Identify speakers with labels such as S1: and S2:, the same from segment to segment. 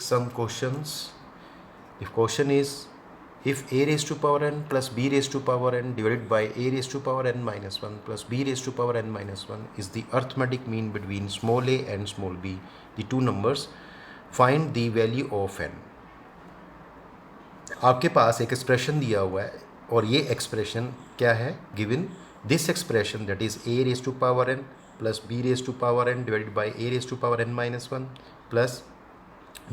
S1: some questions. If question is, if a raised to power n plus b raised to power n divided by a raised to power n minus 1 plus b raised to power n minus 1 is the arithmetic mean between small a and small b, the two numbers, find the value of n. आपके पास एक expression दिया हुआ है और ये expression क्या है, given this expression that is a raised to power n plus b raised to power n divided by a raised to power n minus 1 plus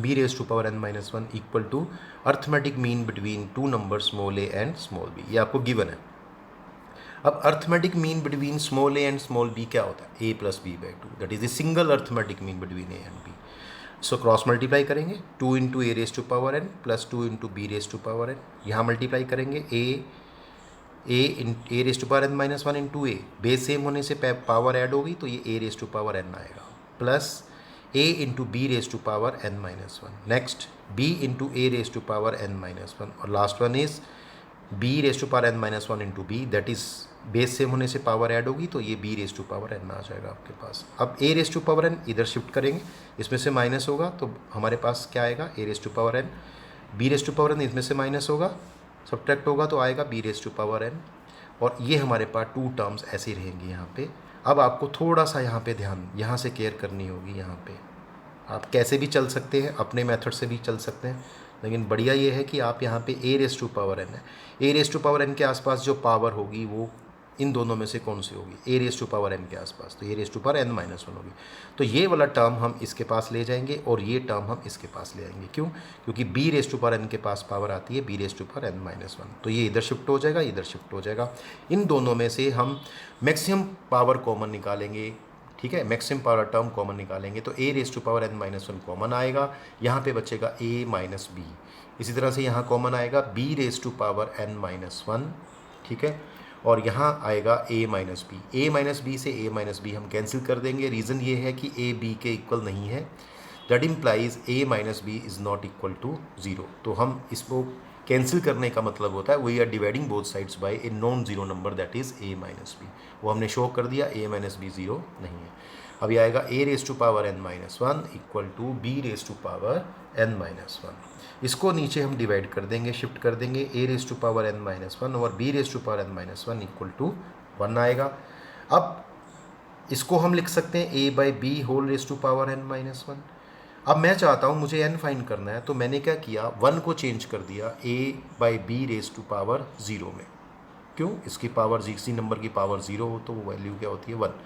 S1: b raised to power n minus 1 equal to arithmetic mean between two numbers small a and small b. ये आपको given है. अब arithmetic mean between small a and small b क्या होता है, a plus b by two, that is the single arithmetic mean between a and b. So cross multiply करेंगे 2 into a raise to power n plus 2 into b raise to power n. यहाँ multiply करेंगे a raise to power N minus 1 into a, base same होने से power add होगी तो ये ए raise to power n आएगा, plus a into b raise to power N minus 1. Next b into a raise to power N minus 1 और last one is b raise to power N minus 1 into b, that is base same होने से power add होगी तो ये b raise to power n आ जाएगा आपके पास. अब a raise to power n इधर शिफ्ट करेंगे, इसमें से माइनस होगा तो हमारे पास क्या आएगा, a raise to power n. B raise to power n इसमें से माइनस होगा, सब्ट्रैक्ट होगा तो आएगा b raise to power n. और ये हमारे पास टू टर्म्स ऐसे रहेंगी यहाँ पे. अब आपको थोड़ा सा यहाँ पे ध्यान यहाँ से केयर करनी होगी. यहाँ पे आप कैसे भी चल सकते हैं, अपने मेथड से भी चल सकते हैं, लेकिन बढ़िया ये है कि आप यहाँ पे ए रेस टू पावर एन है, ए रेस टू पावर एन के आसपास जो पावर होगी वो इन दोनों में से कौन सी होगी, a raise to power N के आसपास, तो a raise to power N minus 1 होगी. तो ये वाला टर्म हम इसके पास ले जाएंगे और ये टर्म हम इसके पास ले आएंगे. क्यों? क्योंकि B raise to power N के पास पावर आती है B raise to power N minus 1, तो ये इधर शिफ्ट हो जाएगा, इधर शिफ्ट हो जाएगा. इन दोनों में से हम मैक्सिमम पावर कॉमन निकालेंगे. ठीक है, मैक्सिमम पावर टर्म कॉमन निकालेंगे तो a raise to power N minus 1 common आएगा, यहाँ पे बचेगा ए माइनस बी. इसी तरह से यहाँ कॉमन आएगा b raise to power N minus 1. ठीक है, और यहाँ आएगा a minus b. A minus b से a माइनस बी हम कैंसिल कर देंगे. रीज़न ये है कि a b के इक्वल नहीं है, that implies a minus b is not equal to 0. तो हम इसको कैंसिल करने का मतलब होता है we are dividing both sides by a non zero number that is a minus b. वो हमने शो कर दिया, a माइनस बी 0 नहीं है. अब ये आएगा a raise to power n minus 1 equal to b raise to power n minus 1. इसको नीचे हम डिवाइड कर देंगे, शिफ्ट कर देंगे, a raise to power n minus 1 और b raise to power n minus 1 equal to 1 आएगा. अब इसको हम लिख सकते हैं a by b whole raise to power n minus 1. अब मैं चाहता हूँ मुझे n फाइंड करना है, तो मैंने क्या किया, 1 को चेंज कर दिया a by b raise to power 0 में. क्यों? इसकी पावर किसी नंबर की पावर 0 हो तो वो वैल्यू क्या होती है 1.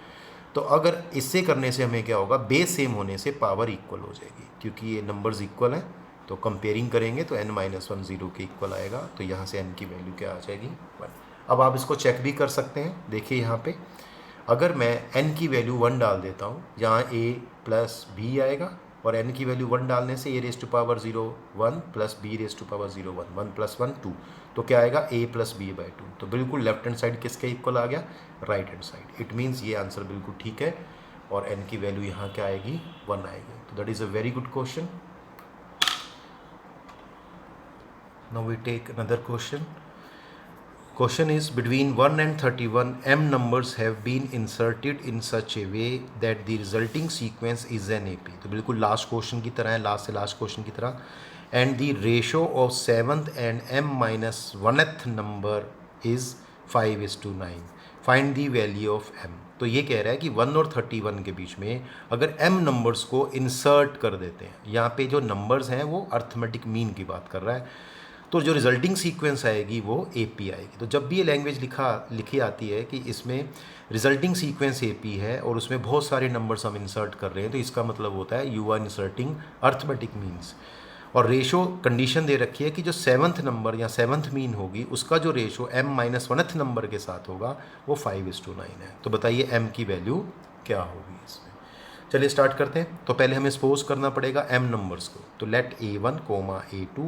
S1: तो अगर इससे करने से हमें क्या होगा, बेस सेम होने से पावर इक्वल हो जाएगी, क्योंकि ये नंबर्स इक्वल हैं. तो कंपेयरिंग करेंगे तो n माइनस 1 0 के इक्वल आएगा, तो यहाँ से n की वैल्यू क्या आ जाएगी 1. अब आप इसको चेक भी कर सकते हैं. देखिए यहाँ पे अगर मैं n की वैल्यू 1 डाल देता हूँ, यहाँ a प्लस b आएगा और n की वैल्यू 1 डालने से a raise to power 0 1 plus b raise to power 0 1 1 plus 1 2, तो क्या आएगा a प्लस बी बाई 2. तो बिल्कुल लेफ्ट हैंड साइड किसके इक्वल आ गया, right hand side. It means ये आंसर बिल्कुल ठीक है और n की वैल्यू यहाँ क्या आएगी 1 आएगी. तो that is a very good question. Now we take another question. Question is between 1 and 31 m numbers have been inserted in such a way that the resulting sequence is an AP. तो बिल्कुल last question की तरह है, last से last question की तरह. And the ratio of 7th and m minus 1th number is 5:9. Find the value of m. तो ये कह रहा है कि 1 और 31 के बीच में अगर m नंबर्स को इंसर्ट कर देते हैं, यहाँ पे जो नंबर्स हैं वो अर्थमेटिक मीन की बात कर रहा है, तो जो रिजल्टिंग सीक्वेंस आएगी वो AP आएगी. तो जब भी ये लैंग्वेज लिखी आती है कि इसमें रिजल्टिंग सीक्वेंस AP है और उसमें बहुत सारे नंबर्स हम इंसर्ट कर रहे हैं, तो इसका मतलब होता है you are inserting arithmetic means. और रेशो कंडीशन दे रखी है कि जो 7th नंबर या 7th मीन होगी उसका जो ratio m minus 1th number के साथ होगा वो 5:9 है. तो बताइए m की वैल्यू क्या होगी इसमें. चलिए स्टार्ट करते हैं. तो पहले हमें सपोज करना पड़ेगा m नंबर्स को. तो let a1, a2,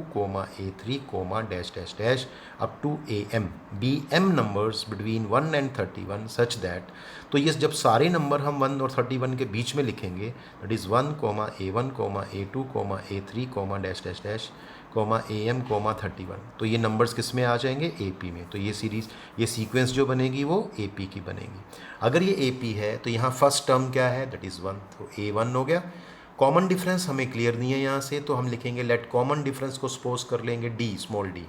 S1: a3, dash dash dash up to am be m numbers between 1 and 31 such that. तो ये जब सारे नंबर हम 1 और 31 के बीच में लिखेंगे, that is 1, a1, a2, a3, dash dash dash am, 31. तो ये नंबर्स किस में आ जाएंगे, AP में. तो ये सीरीज़, ये सीक्वेंस जो बनेगी वो AP की बनेगी. अगर ये AP है तो यहाँ फर्स्ट टर्म क्या है, दैट इज़ 1, तो A1 हो गया, कॉमन डिफरेंस हमें क्लियर नहीं है यहाँ से, तो हम लिखेंगे लेट कॉमन डिफरेंस को सपोज कर लेंगे D, small D.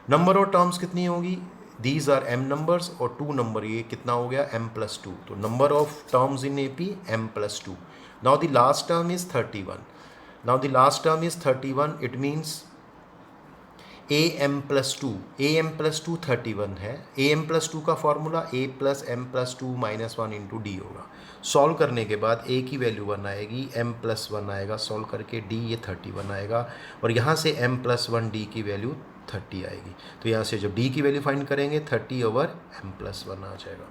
S1: Number of terms कितनी होगी, दीज आर m नंबर्स, और 2 नंबर, ये कितना हो गया m+2, तो number of terms in AP m+2। Now the last term is 31, now the last term is 31, it means am+2, am+2 31 है, am+2 का फॉर्मूला a + m+2 - 1 × d होगा। Solve करने के बाद a की वैल्यू 1 आएगी, m+1 आएगा, सॉल्व करके d ये 31 आएगा, और यहाँ से m+1 d की वैल्यू 30 आएगी। तो यहाँ से जब d की वैल्यू फाइंड करेंगे 30/m+1 आ जाएगा।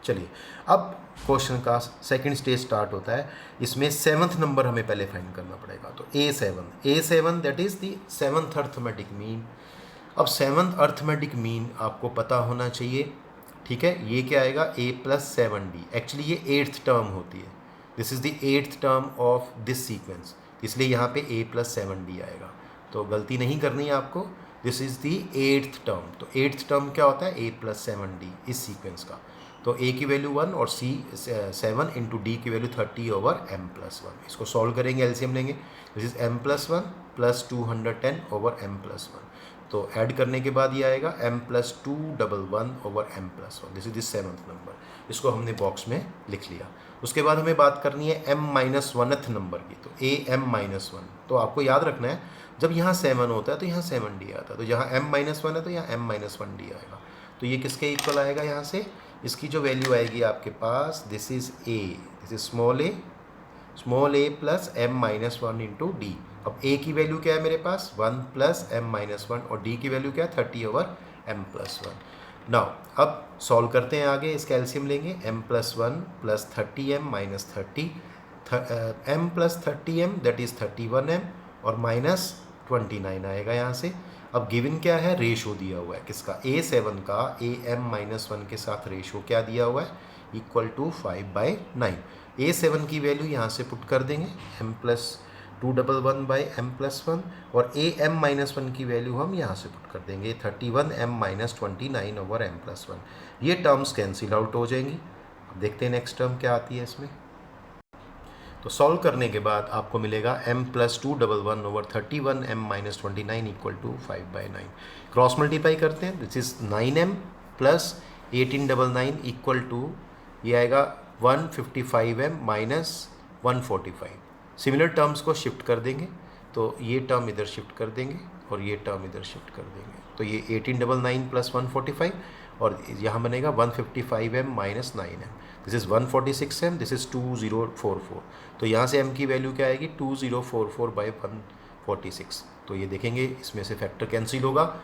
S1: चलिए अब क्वेश्चन का सेकंड स्टेज स्टार्ट होता है। इसमें 7th नंबर हमें पहले फाइंड करना पड़ेगा, तो A7 that is the 7th arithmetic mean. अब 7th अर्थमेटिक मीन आपको पता होना चाहिए, ठीक है। ये क्या आएगा, a + 7d, एक्चुअली ये 8th टर्म होती है, this is the 8th term of this sequence, इसलिए यहाँ पे a + 7d आएगा। तो गलती नहीं करनी है आपको, this is the 8th term. तो 8th टर्म क्या होता है, a + 7d इस सीक्वेंस का। तो a की वैल्यू 1 और 7 × d की वैल्यू 30/m+1। इसको सॉल्व करेंगे, एलसीएम लेंगे, दिस इज m+1 + 210/m+1। तो ऐड करने के बाद ये आएगा m+211/m+1, this is the 7th number. इसको हमने बॉक्स में लिख लिया। उसके बाद हमें बात करनी है m-1th नंबर की, तो am-1। तो आपको याद रखना है, जब यहाँ 7 होता है तो यहाँ 7d आता है, तो जहाँ m-1 है तो यहाँ m-1d आएगा। तो ये किसके इक्वल आएगा, यहाँ से इसकी जो वैल्यू आएगी आपके पास, this is a, this is small a + m-1 × d। अब a की वैल्यू क्या है मेरे पास, 1 + m-1, और d की वैल्यू क्या है, 30/m+1। नाउ अब सॉल्व करते हैं आगे, इसका एलसीएम लेंगे, m+1 + 30m - 30, m + 30m that is 31m, और -29 आएगा यहाँ से। अब गिवन क्या है, रेशो दिया हुआ है किसका, A7 का am-1 के साथ रेशो क्या दिया हुआ है, = 5/9। A7 की वैल्यू यहाँ से पुट कर देंगे, m+211/m+1, और am-1 की वैल्यू हम यहाँ से पुट कर देंगे 31m - 29/m+1। ये टर्म्स कैंसिल आउट हो जाएंगी। अब देखते हैं नेक्स्ट टर्म क्या आती है इसमें। तो सॉल्व करने के बाद आपको मिलेगा m+211/31m - 29 = 5/9। क्रॉस मल्टीप्लाई करते हैं, दिस इज 9m + 1899 = ये आएगा 155m - 145। सिमिलर टर्म्स को शिफ्ट कर देंगे, तो ये टर्म इधर शिफ्ट कर देंगे और ये टर्म इधर शिफ्ट कर देंगे, तो ये 1899 + 145, और यहाँ बनेगा 155m - 9m, this is 146m, this is 2044। तो यहाँ से m की वैल्यू क्या आएगी, 2044/146। तो ये देखेंगे इसमें से फैक्टर कैंसिल होगा,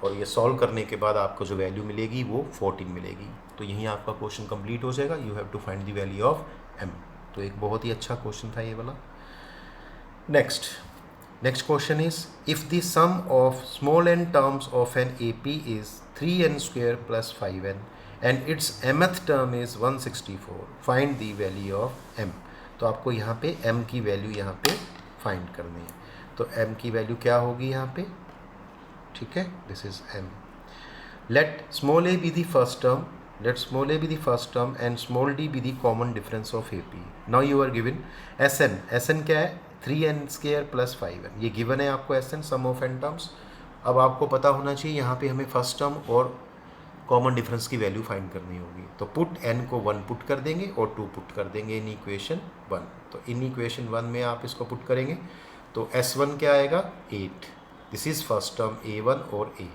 S1: और ये सॉल्व करने के बाद आपको जो वैल्यू मिलेगी वो 14 मिलेगी। तो यहीं आपका क्वेश्चन कंप्लीट हो जाएगा। You have to find the value of m। तो एक बहुत ही अच्छा क्वेश्चन था ये वाला। Next question is, if the sum of small n terms of an AP is 3n² + 5n and its mth term is 164, find the value of m। तो आपको यहाँ पे m की वैल्यू यहाँ पे फाइंड करनी है। तो m की वैल्यू क्या होगी यहाँ पे, ठीक है, this is m। Let small a be the first term, let small a be the first term and small d be the common difference of AP। now you are given sn क्या है, 3n² + 5n, ये given है आपको sn, sum of n terms. अब आपको पता होना चाहिए यहाँ पे हमें फर्स्ट टर्म और कॉमन डिफरेंस की वैल्यू फाइंड करनी होगी। तो पुट n को 1 पुट कर देंगे और 2 पुट कर देंगे इन इक्वेशन 1। तो इन इक्वेशन 1 में आप इसको पुट करेंगे, तो s1 क्या आएगा, 8, this is first term a1 और a।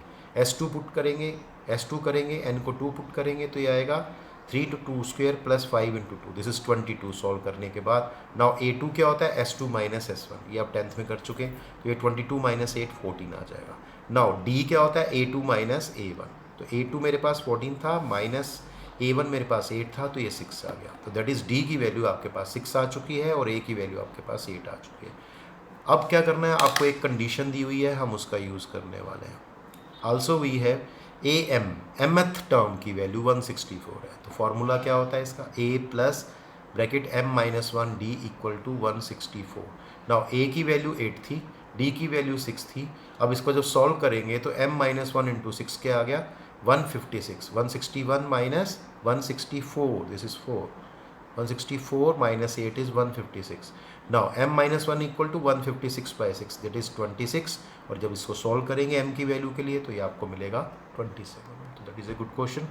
S1: s2 पुट करेंगे, s2 करेंगे, n को 2 पुट करेंगे, तो ये आएगा 3 × 2² + 5 × 2, दिस इज़ 22। सॉल्व करने के बाद नाउ a2 क्या होता है, s2 - s1, ये आप 10th में कर चुके हैं, तो ये 22 - 8 14 आ जाएगा। नाउ d क्या होता है, a2 - a1, तो a2 मेरे पास 14 था, -a1 मेरे पास 8 था, तो ये 6 आ गया। तो दैट इज़ d की वैल्यू आपके पास 6 आ चुकी है, और a की वैल्यू आपके पास 8 आ चुकी है। अब क्या करना है, आपको एक कंडीशन दी हुई है, हम उसका यूज़ करने वाले हैं। Also we have mth term की वैल्यू 164 है, तो फॉर्मूला क्या होता है इसका, a + (m-1) d = 164। Now a की वैल्यू 8 थी, d की वैल्यू 6 थी। अब इसको जब सॉल्व करेंगे तो m-1 × 6 क्या आ गया, 156, 161 - 164, this is 4, 164 - 8 is 156। Now m minus one equal to 156/6 that is 26, और जब इसको सॉल्व करेंगे m की वैल्यू के लिए तो ये आपको मिलेगा 27. तो that is a good question.